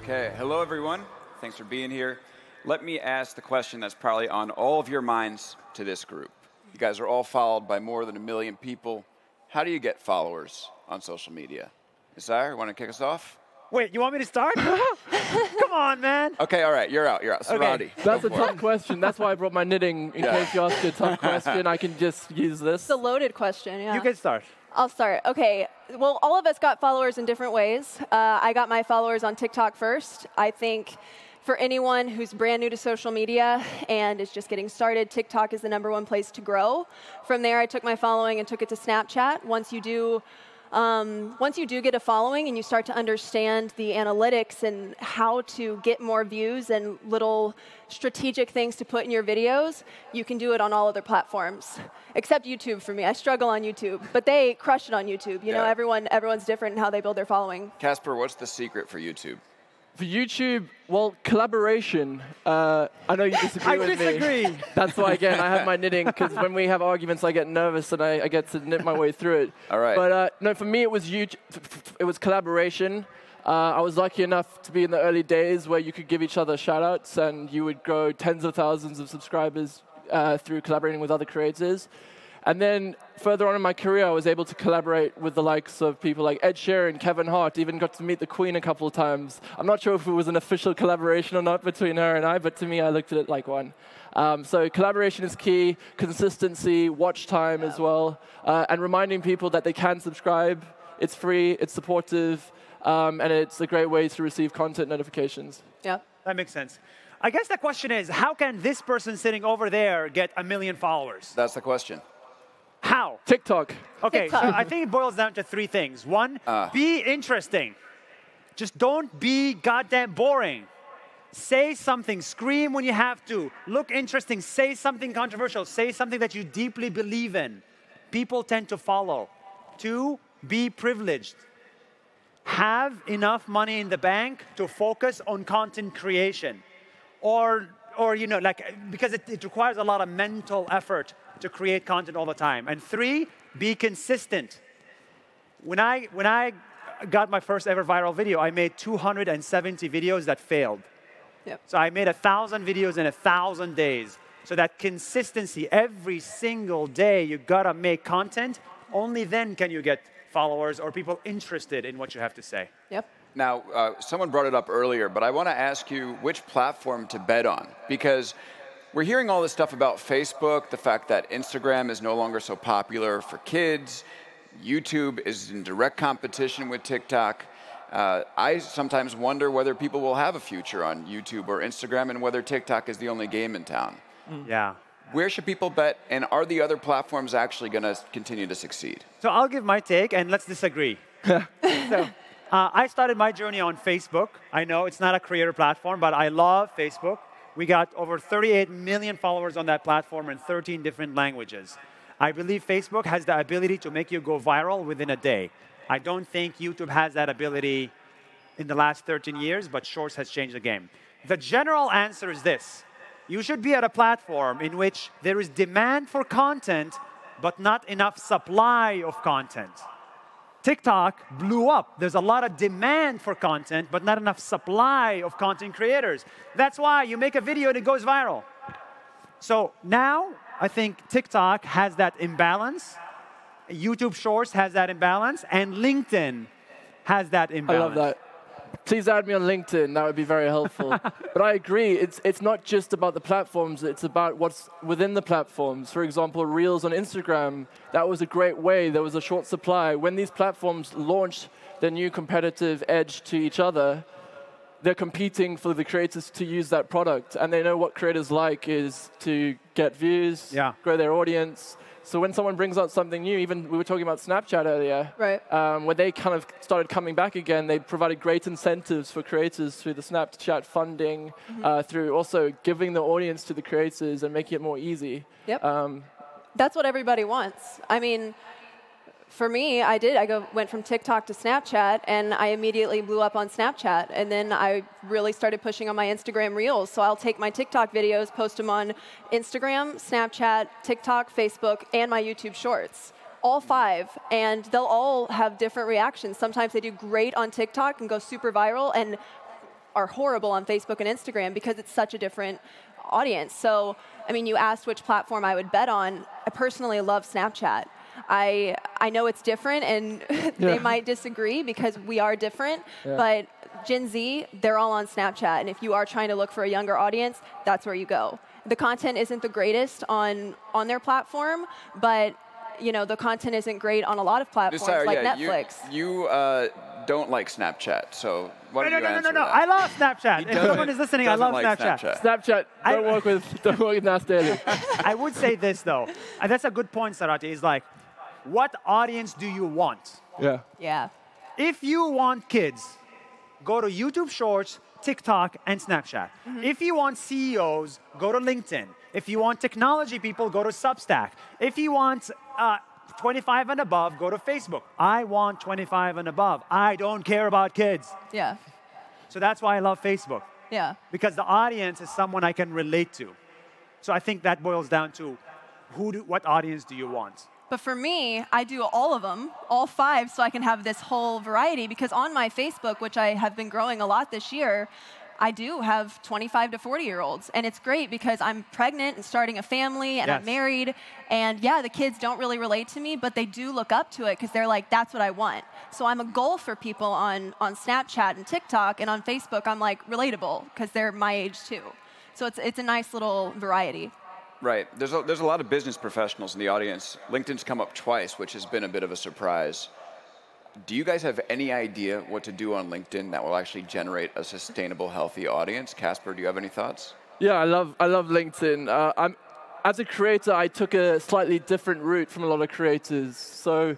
Okay, hello everyone. Thanks for being here. Let me ask the question that's probably on all of your minds to this group. You guys are all followed by more than 1 million people. How do you get followers on social media? Isaiah, you want to kick us off? Wait, you want me to start? Come on, man. Okay, all right, you're out. Sarati. Okay. That's a tough question. That's why I brought my knitting. In case you ask a tough question, I can just use this. It's a loaded question, yeah. You can start. I'll start. Okay, well, all of us got followers in different ways. I got my followers on TikTok first. I think for anyone who's brand new to social media and is just getting started, TikTok is the #1 place to grow. From there, I took my following and took it to Snapchat. Once you do get a following and you start to understand the analytics and how to get more views and little strategic things to put in your videos, you can do it on all other platforms, except YouTube for me. I struggle on YouTube, but they crush it on YouTube. You know, everyone's different in how they build their following. Caspar, what's the secret for YouTube? For YouTube, well, collaboration. I know you disagree with me. I disagree. That's why, again, I have my knitting, because when we have arguments, I get nervous and I get to knit my way through it. All right. But no, for me, it was collaboration. I was lucky enough to be in the early days where you could give each other shout-outs and you would grow tens of thousands of subscribers through collaborating with other creators. And then further on in my career, I was able to collaborate with the likes of people like Ed Sheeran, Kevin Hart, even got to meet the Queen a couple of times. I'm not sure if it was an official collaboration or not between her and I, but to me, I looked at it like one. So collaboration is key, consistency, watch time as well, and reminding people that they can subscribe. It's free, it's supportive, and it's a great way to receive content notifications. Yeah. That makes sense. I guess the question is, how can this person sitting over there get 1 million followers? That's the question. How? TikTok. Okay, TikTok. so I think it boils down to 3 things. One, be interesting. Just don't be goddamn boring. Say something, scream when you have to. Look interesting, say something controversial, say something that you deeply believe in. People tend to follow. 2, be privileged. Have enough money in the bank to focus on content creation. Or you know, because it requires a lot of mental effort to create content all the time. And 3, be consistent. When I got my first ever viral video, I made 270 videos that failed. Yep. So I made 1,000 videos in 1,000 days. So that consistency, every single day, you gotta make content. Only then can you get followers or people interested in what you have to say. Yep. Now, someone brought it up earlier, but I want to ask you which platform to bet on, because we're hearing all this stuff about Facebook, the fact that Instagram is no longer so popular for kids. YouTube is in direct competition with TikTok. I sometimes wonder whether people will have a future on YouTube or Instagram and whether TikTok is the only game in town. Yeah. Where should people bet, and are the other platforms actually going to continue to succeed? So I'll give my take, and let's disagree. I started my journey on Facebook. I know it's not a creator platform, but I love Facebook. We got over 38 million followers on that platform in 13 different languages. I believe Facebook has the ability to make you go viral within a day. I don't think YouTube has that ability in the last 13 years, but Shorts has changed the game. The general answer is this. You should be at a platform in which there is demand for content, but not enough supply of content. TikTok blew up. There's a lot of demand for content, but not enough supply of content creators. That's why you make a video and it goes viral. So now, I think TikTok has that imbalance. YouTube Shorts has that imbalance, and LinkedIn has that imbalance. I love that. Please add me on LinkedIn. That would be very helpful. But I agree. It's not just about the platforms. It's about what's within the platforms. For example, Reels on Instagram, that was a great way. There was a short supply. When these platforms launched their new competitive edge to each other, they're competing for the creators to use that product. And they know what creators like is to get views, grow their audience. So when someone brings out something new, even we were talking about Snapchat earlier, right. When they kind of started coming back again, they provided great incentives for creators through the Snapchat funding, through also giving the audience to the creators and making it more easy. Yep. That's what everybody wants. I mean, for me, I went from TikTok to Snapchat, and I immediately blew up on Snapchat. And then I really started pushing on my Instagram Reels. So I'll take my TikTok videos, post them on Instagram, Snapchat, TikTok, Facebook, and my YouTube Shorts. All 5, and they'll all have different reactions. Sometimes they do great on TikTok and go super viral, and are horrible on Facebook and Instagram because it's such a different audience. So, I mean, you asked which platform I would bet on. I personally love Snapchat. I know it's different, and they might disagree because we are different, but Gen Z, they're all on Snapchat, and if you are trying to look for a younger audience, that's where you go. The content isn't the greatest on their platform, but the content isn't great on a lot of platforms like Netflix. You don't like Snapchat, so why don't you answer No. that? I love Snapchat. If someone is listening, I love Snapchat. Snapchat, don't work with Nas Daily. I would say this, though. And that's a good point, Sarati, is like, what audience do you want? Yeah. If you want kids, go to YouTube Shorts, TikTok, and Snapchat. If you want CEOs, go to LinkedIn. If you want technology people, go to Substack. If you want 25 and above, go to Facebook. I want 25 and above. I don't care about kids. Yeah. So that's why I love Facebook. Yeah. Because the audience is someone I can relate to. So I think that boils down to what audience do you want? But for me, I do all of them, all 5, so I can have this whole variety. Because on my Facebook, which I have been growing a lot this year, I do have 25 to 40-year-olds. And it's great because I'm pregnant and starting a family, and I'm married. And yeah, the kids don't really relate to me, but they do look up to it because they're like, that's what I want. So I'm a goal for people on Snapchat and TikTok, and on Facebook, I'm like relatable because they're my age too. So it's a nice little variety. Right. There's a lot of business professionals in the audience. LinkedIn's come up twice, which has been a bit of a surprise. Do you guys have any idea what to do on LinkedIn that will actually generate a sustainable, healthy audience? Caspar, do you have any thoughts? Yeah, I love LinkedIn. As a creator, I took a slightly different route from a lot of creators. So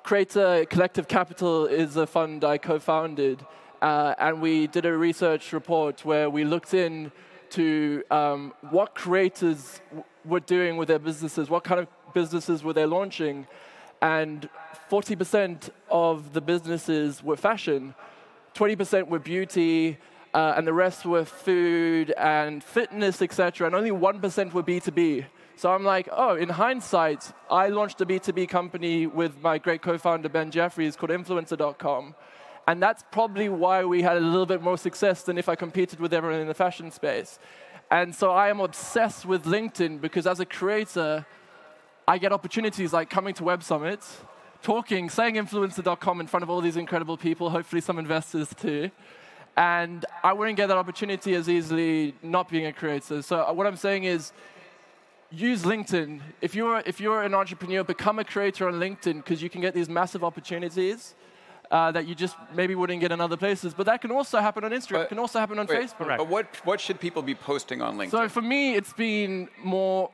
Creator Collective Capital is a fund I co-founded, and we did a research report where we looked in to what creators were doing with their businesses, what kind of businesses were they launching, and 40% of the businesses were fashion, 20% were beauty, and the rest were food and fitness, etc., and only 1% were B2B. So I'm like, oh, in hindsight, I launched a B2B company with my great co-founder, Ben Jeffries, called Influencer.com. And that's probably why we had a little bit more success than if I competed with everyone in the fashion space. And so I am obsessed with LinkedIn because as a creator, I get opportunities like coming to Web Summits, talking, saying Influencer.com in front of all these incredible people, hopefully some investors too. And I wouldn't get that opportunity as easily not being a creator. So what I'm saying is, use LinkedIn. If you're an entrepreneur, become a creator on LinkedIn because you can get these massive opportunities that you just maybe wouldn't get in other places. But that can also happen on Instagram. It can also happen on Facebook. But what should people be posting on LinkedIn? So for me, it's been more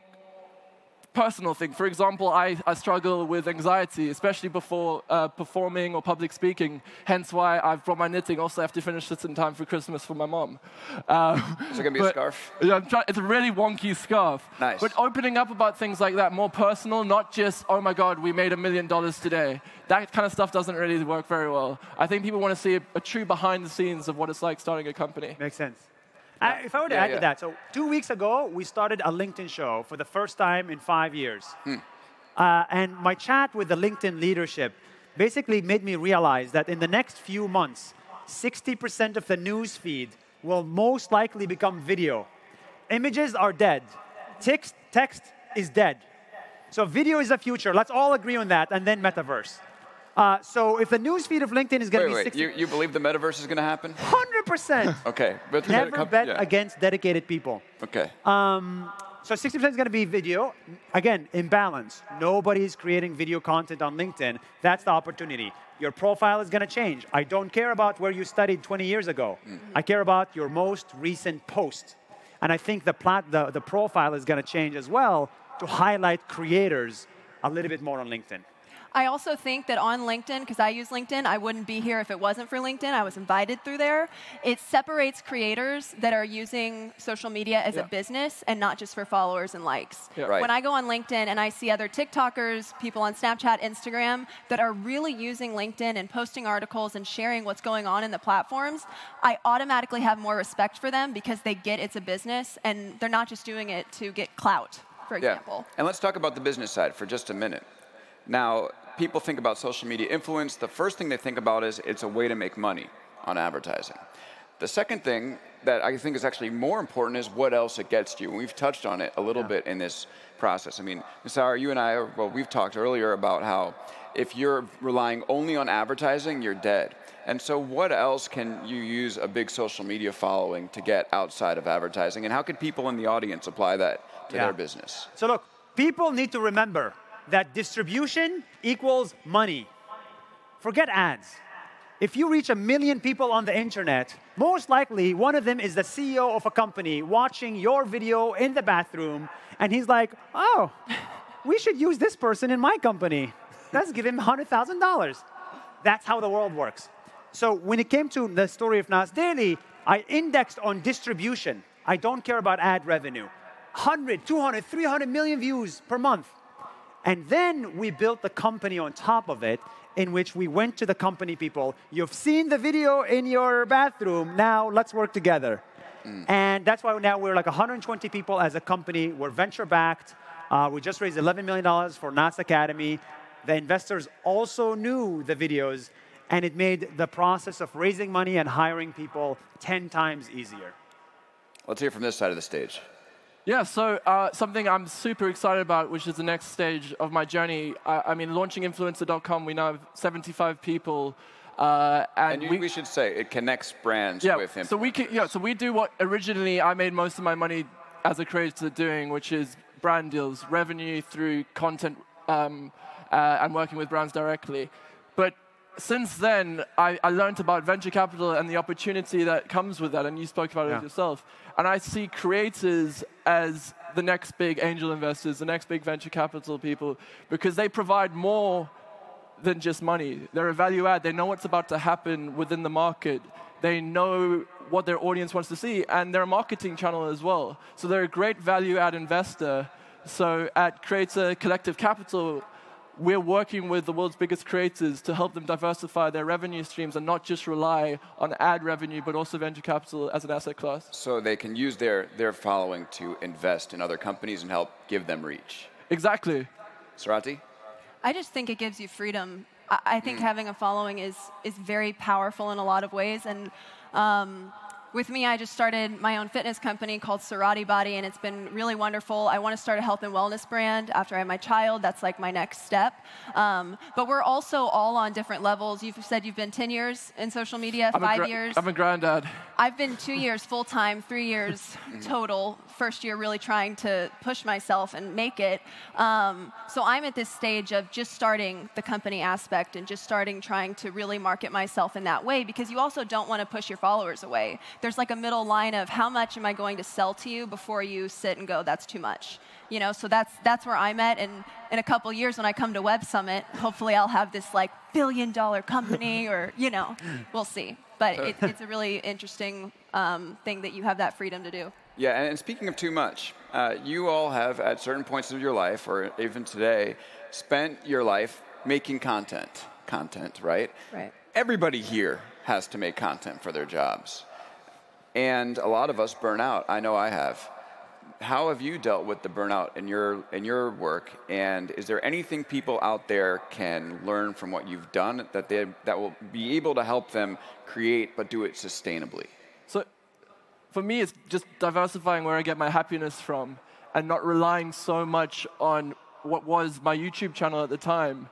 personal thing. For example, I struggle with anxiety, especially before performing or public speaking. Hence why I've brought my knitting. Also, I have to finish this in time for Christmas for my mom. Is it going to be a scarf? Yeah, it's a really wonky scarf. Nice. But opening up about things like that, more personal, not just, oh my God, we made $1 million today. That kind of stuff doesn't really work very well. I think people want to see a true behind the scenes of what it's like starting a company. Makes sense. If I were to add to that, so 2 weeks ago, we started a LinkedIn show for the first time in 5 years. And my chat with the LinkedIn leadership basically made me realize that in the next few months, 60% of the news feed will most likely become video. Images are dead. Text is dead. So video is the future. Let's all agree on that, and then metaverse. So if the newsfeed of LinkedIn is going to be 60... You believe the metaverse is going to happen? 100%. Okay. But Never bet against dedicated people. Okay. So 60% is going to be video. Again, imbalance. Nobody's creating video content on LinkedIn. That's the opportunity. Your profile is going to change. I don't care about where you studied 20 years ago. I care about your most recent post. And I think the profile is going to change as well to highlight creators a little bit more on LinkedIn. I also think that on LinkedIn, because I use LinkedIn, I wouldn't be here if it wasn't for LinkedIn. I was invited through there. It separates creators that are using social media as a business and not just for followers and likes. Yeah. Right. When I go on LinkedIn and I see other TikTokers, people on Snapchat, Instagram, that are really using LinkedIn and posting articles and sharing what's going on in the platforms, I automatically have more respect for them because they get it's a business and they're not just doing it to get clout, for example. And let's talk about the business side for just a minute. Now, people think about social media influence. The first thing they think about is it's a way to make money. on advertising. The second thing that I think is actually more important is what else it gets you. And we've touched on it a little bit in this process. I mean, Sarah, you and I, well, we've talked earlier about how if you're relying only on advertising, you're dead. And so what else can you use a big social media following to get outside of advertising? And how can people in the audience apply that to their business? So look, people need to remember that distribution equals money. Forget ads. If you reach 1 million people on the internet, most likely one of them is the CEO of a company watching your video in the bathroom, and he's like, oh, we should use this person in my company. Let's give him $100,000. That's how the world works. So when it came to the story of Nas Daily, I indexed on distribution. I don't care about ad revenue. 100, 200, 300 million views per month. And then we built the company on top of it, in which we went to the company people. You've seen the video in your bathroom. Now let's work together. And that's why now we're like 120 people as a company. We're venture-backed. We just raised $11 million for Nas Academy. The investors also knew the videos, and it made the process of raising money and hiring people 10 times easier. Let's hear from this side of the stage. Yeah, so something I'm super excited about, which is the next stage of my journey. I mean, launching influencer.com, we now have 75 people. And we should say, it connects brands with influencers. So we do what originally I made most of my money as a creator doing, which is brand deals, revenue through content and working with brands directly. But since then, I learned about venture capital and the opportunity that comes with that, and you spoke about it yourself. And I see creators as the next big angel investors, the next big venture capital people, because they provide more than just money. They're a value add. They know what's about to happen within the market. They know what their audience wants to see, and they're a marketing channel as well. So they're a great value add investor. So at Creator Collective Capital, we're working with the world's biggest creators to help them diversify their revenue streams and not just rely on ad revenue, but also venture capital as an asset class. So they can use their following to invest in other companies and help give them reach. Exactly. Sarati? I just think it gives you freedom. I think having a following is very powerful in a lot of ways. And with me, I just started my own fitness company called Sarati Body, and it's been really wonderful. I want to start a health and wellness brand after I have my child. That's like my next step. But we're also all on different levels. You've said you've been 10 years in social media, 5 years. I'm a granddad. I've been 2 years full-time, 3 years total. First year really trying to push myself and make it. So I'm at this stage of just starting the company aspect and just trying to really market myself in that way, because you also don't want to push your followers away. There's like a middle line of how much am I going to sell to you before you sit and go, that's too much. You know, so that's where I'm at. And in a couple years when I come to Web Summit, hopefully I'll have this like billion-dollar company, or, you know, we'll see. But it's a really interesting thing that you have that freedom to do. Yeah, and speaking of too much, you all have at certain points of your life, or even today, spent your life making content, right? Right. Everybody here has to make content for their jobs. And a lot of us burn out. I know I have. How have you dealt with the burnout in your work? And is there anything people out there can learn from what you've done that will be able to help them create but do it sustainably? So for me, it's just diversifying where I get my happiness from and not relying so much on what was my YouTube channel at the time.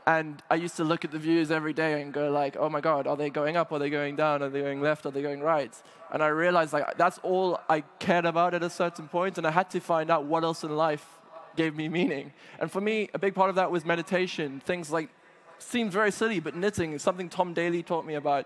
And I used to look at the views every day and go like, oh my God, are they going up? Are they going down? Are they going left? Are they going right? And I realized like that's all I cared about at a certain point, and I had to find out what else in life gave me meaning. And for me, a big part of that was meditation. Things like, seems very silly, but knitting is something Tom Daly taught me about.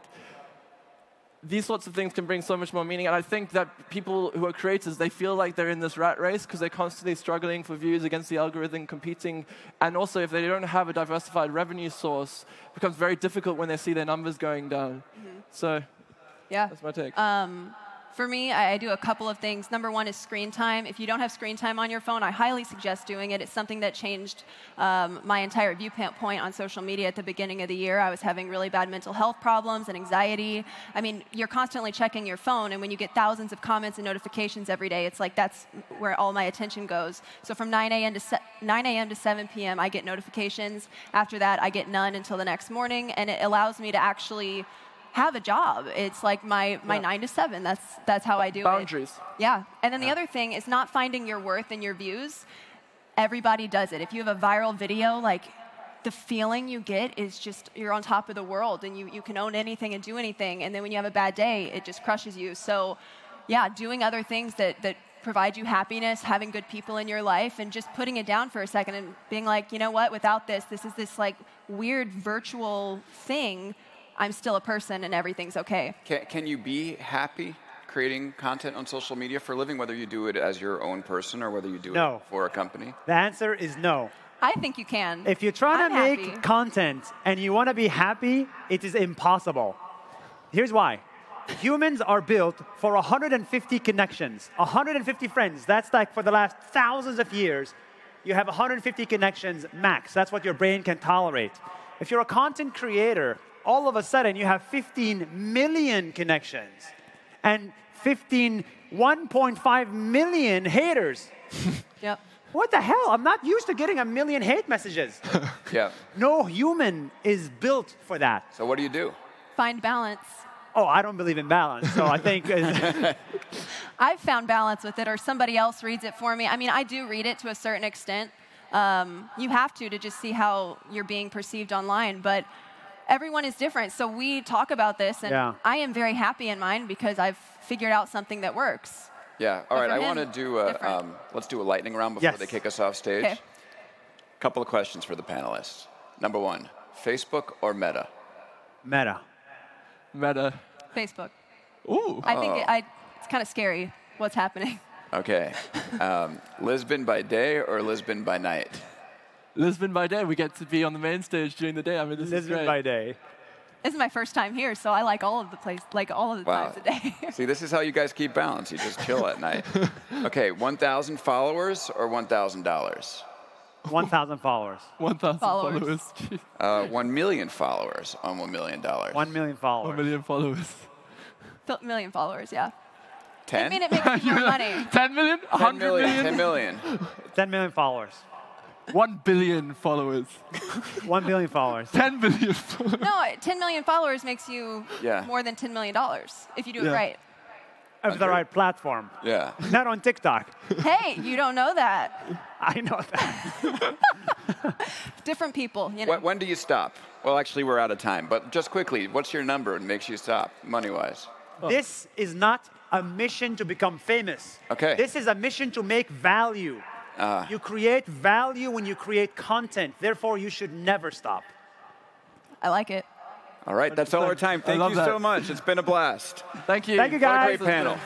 These sorts of things can bring so much more meaning. And I think that people who are creators, they feel like they're in this rat race because they're constantly struggling for views against the algorithm, competing. And also, if they don't have a diversified revenue source, it becomes very difficult when they see their numbers going down. So yeah, that's my take. For me, I do a couple of things. Number one is screen time. If you don't have screen time on your phone, I highly suggest doing it. It's something that changed my entire viewpoint on social media at the beginning of the year. I was having really bad mental health problems and anxiety. I mean, you're constantly checking your phone, and when you get thousands of comments and notifications every day, it's like that's where all my attention goes. So from 9 a.m. to 7 p.m., I get notifications. After that, I get none until the next morning, and it allows me to actually have a job. It's like my 9 to 7. That's how I do Boundaries. it. Yeah. And then the other thing is not finding your worth in your views. Everybody does it. If you have a viral video, like the feeling you get is just you're on top of the world, and you can own anything and do anything. And then when you have a bad day, it just crushes you. So yeah, doing other things that provide you happiness, having good people in your life, and just putting it down for a second and being like, you know what, without this is this like weird virtual thing, I'm still a person and everything's okay. Can you be happy creating content on social media for a living, whether you do it as your own person or whether you do it for a company? The answer is no. I think you can. If you're trying to make happy. content and you want to be happy, it is impossible. Here's why. Humans are built for 150 connections, 150 friends. That's like for the last thousands of years, you have 150 connections max. That's what your brain can tolerate. If you're a content creator, all of a sudden you have 15 million connections and 1.5 million haters. Yep. What the hell? I'm not used to getting a million hate messages. Yeah. No human is built for that. So what do you do? Find balance. Oh, I don't believe in balance, so I think... I've found balance with it, or somebody else reads it for me. I mean, I do read it to a certain extent. You have to just see how you're being perceived online, but everyone is different. So we talk about this, and I am very happy in mine because I've figured out something that works. Yeah, all right, I want to do let's do a lightning round before they kick us off stage. Okay. Couple of questions for the panelists. Number 1, Facebook or Meta? Meta. Meta. Facebook. Ooh. I think it's kind of scary what's happening. Okay. Lisbon by day or Lisbon by night? Lisbon by day. We get to be on the main stage during the day. I mean, this is great. Lisbon by day. This is my first time here, so I like all of the times a day. See, this is how you guys keep balance. You just chill at night. Okay, 1,000 followers or $1,000? 1,000 followers. 1,000 Followers. followers. 1 million followers on $1 million. 1 million followers. 1 million followers. Million followers, yeah. 10? I mean, it makes you more money. 10 million? 100 million? 10 million. 10 million followers. 1 billion followers. 1 billion followers. 10 billion followers. No, 10 million followers makes you more than $10 million if you do it right. Of the right platform. Yeah. Not on TikTok. Hey, you don't know that. I know that. Different people, you know. When do you stop? Well, actually, we're out of time. But just quickly, what's your number and makes you stop, money-wise? This is not a mission to become famous. Okay. This is a mission to make value. You create value when you create content. Therefore, you should never stop. I like it. All right, that's all our time. Thank you so much. It's been a blast. Thank you. Thank you, guys. What a great panel.